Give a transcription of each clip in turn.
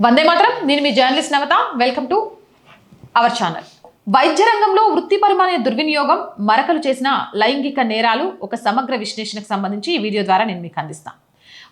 వందే మాత్రం. నేను మీ journalist Navata. Welcome to our channel. వైద్య రంగంలో వృత్తిపరమైన దుర్వినియోగం, మరకలు చేసిన లైంగిక నేరాలు ఒక సమగ్ర విశ్లేషణకు సంబంధించి ఈ వీడియో ద్వారా నేను మీకు అందిస్తాను.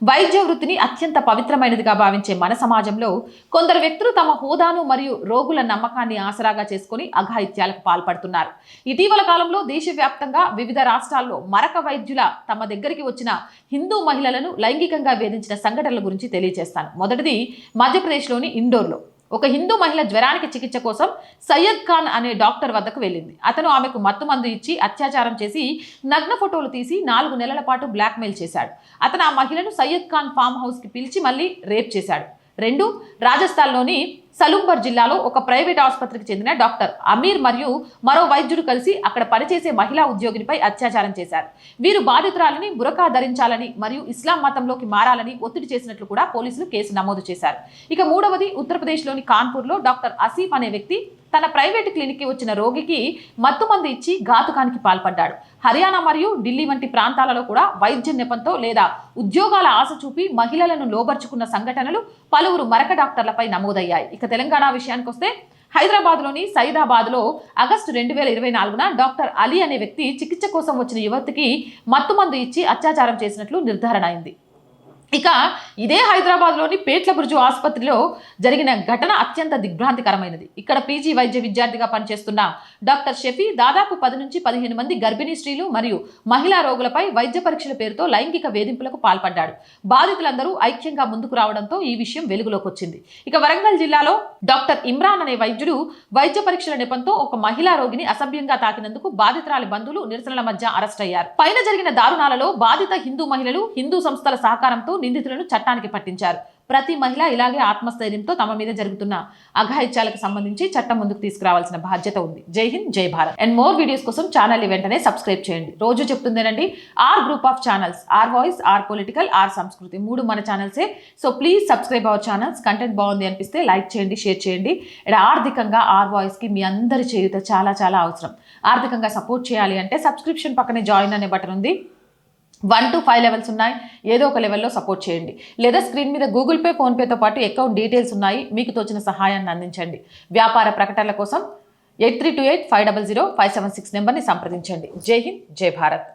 వైద్య వృత్తిని అత్యంత పవిత్రమైనదిగా భావించే మన సమాజంలో కొందరు వ్యక్తులు తమ హోదాను మరియు రోగుల నమ్మకాన్ని ఆసరాగా చేసుకుని అఘాయిత్యాలకు పాల్పడుతున్నారు. ఇటీవల కాలంలో దేశవ్యాప్తంగా వివిధ రాష్ట్రాల్లో మరక వైద్యుల తమ దగ్గరికి వచ్చిన హిందూ మహిళలను లైంగికంగా వేధించిన సంఘటనల గురించి తెలియజేస్తాను. మొదటిది మధ్యప్రదేశ్లోని ఇండోర్లో ఒక హిందూ మహిళ జ్వరానికి చికిత్స కోసం సయ్యద్ ఖాన్ అనే డాక్టర్ వద్దకు వెళ్ళింది. అతను ఆమెకు మత్తు మందు ఇచ్చి అత్యాచారం చేసి నగ్న ఫోటోలు తీసి 4 నెలల పాటు బ్లాక్మెయిల్ చేశాడు. అతను ఆ మహిళను సయ్యద్ ఖాన్ ఫామ్ హౌస్కి పిలిచి మళ్ళీ రేప్ చేశాడు. 2 రాజస్థాన్లోని సలుంబర్ జిల్లాలో ఒక ప్రైవేట్ ఆసుపత్రికి చెందిన డాక్టర్ అమీర్ మరియు మరో వైద్యుడు కలిసి అక్కడ పనిచేసే మహిళా ఉద్యోగినిపై అత్యాచారం చేశారు. వీరు బాధితురాలిని బురకా ధరించాలని మరియు ఇస్లాం మతంలోకి మారాలని ఒత్తిడి చేసినట్లు కూడా పోలీసులు కేసు నమోదు చేశారు. ఇక 3వది ఉత్తరప్రదేశ్లోని కాన్పూర్లో డాక్టర్ ఆసిఫ్ అనే వ్యక్తి తన ప్రైవేటు క్లినిక్కి వచ్చిన రోగికి మత్తు మందు ఇచ్చి ఘాతుకానికి పాల్పడ్డాడు. హర్యానా మరియు ఢిల్లీ వంటి ప్రాంతాలలో కూడా వైద్య నెపంతో లేదా ఉద్యోగాల ఆశ చూపి మహిళలను లోబర్చుకున్న సంఘటనలు పలువురు మరక డాక్టర్లపై నమోదయ్యాయి. ఇక తెలంగాణ విషయానికి వస్తే హైదరాబాద్లోని సైదాబాద్లో ఆగస్టు 2024న డాక్టర్ అలీ అనే వ్యక్తి చికిత్స కోసం వచ్చిన యువతికి మత్తు మందు ఇచ్చి అత్యాచారం చేసినట్లు నిర్ధారణ అయింది. ఇక ఇదే హైదరాబాద్లోని పేట్ల బుర్జు ఆసుపత్రిలో జరిగిన ఘటన అత్యంత దిగ్భ్రాంతికరమైనది. ఇక్కడ పీజీ వైద్య విద్యార్థిగా పనిచేస్తున్న డాక్టర్ షఫీ దాదాపు 10 నుంచి 15 మంది గర్భిణీ స్త్రీలు మరియు మహిళా రోగులపై వైద్య పరీక్షల పేరుతో లైంగిక వేధింపులకు పాల్పడ్డాడు. బాధితులందరూ ఐక్యంగా ముందుకు రావడంతో ఈ విషయం వెలుగులోకి వచ్చింది. ఇక వరంగల్ జిల్లాలో డాక్టర్ ఇమ్రాన్ అనే వైద్యుడు వైద్య పరీక్షల నెపంతో ఒక మహిళా రోగిని అసభ్యంగా తాకినందుకు బాధితురాలి బంధువులు నిరసనల మధ్య అరెస్ట్ అయ్యారు. పైన జరిగిన దారుణాలలో బాధిత హిందూ మహిళలు హిందూ సంస్థల సహకారంతో నిందితులను చట్టానికి పట్టించారు. ప్రతి మహిళ ఇలాగే ఆత్మస్థైర్యంతో తమ మీద జరుగుతున్న అఘాయిత్యాలకు సంబంధించి చట్టం ముందుకు తీసుకురావాల్సిన బాధ్యత ఉంది. జై హింద్, జై భారత్. అండ్ మోర్ వీడియోస్ కోసం ఛానల్ వెంటనే సబ్స్క్రైబ్ చేయండి. రోజు చెప్తుందేనండి, R group of channels, R voice, R political, R Sanskriti, 3 మన ఛానల్సే. So please subscribe our channels. Content బాగుంది అనిపిస్తే లైక్ చేయండి, షేర్ చేయండి. అండ్ ఆర్థికంగా ఆర్ వాయిస్కి మీ అందరి చేయుత చాలా చాలా అవసరం. ఆర్థికంగా సపోర్ట్ చేయాలి అంటే సబ్స్క్రిప్షన్ పక్కనే జాయిన్ అనే బటన్ ఉంది. 1 to 5 లెవెల్స్ ఉన్నాయి. ఏదో ఒక లెవెల్లో సపోర్ట్ చేయండి. లేదా స్క్రీన్ మీద గూగుల్ పే, ఫోన్పేతో పాటు అకౌంట్ డీటెయిల్స్ ఉన్నాయి. మీకు తోచిన సహాయాన్ని అందించండి. వ్యాపార ప్రకటనల కోసం 8328500576 నెంబర్ని సంప్రదించండి. జై హింద్, జై భారత్.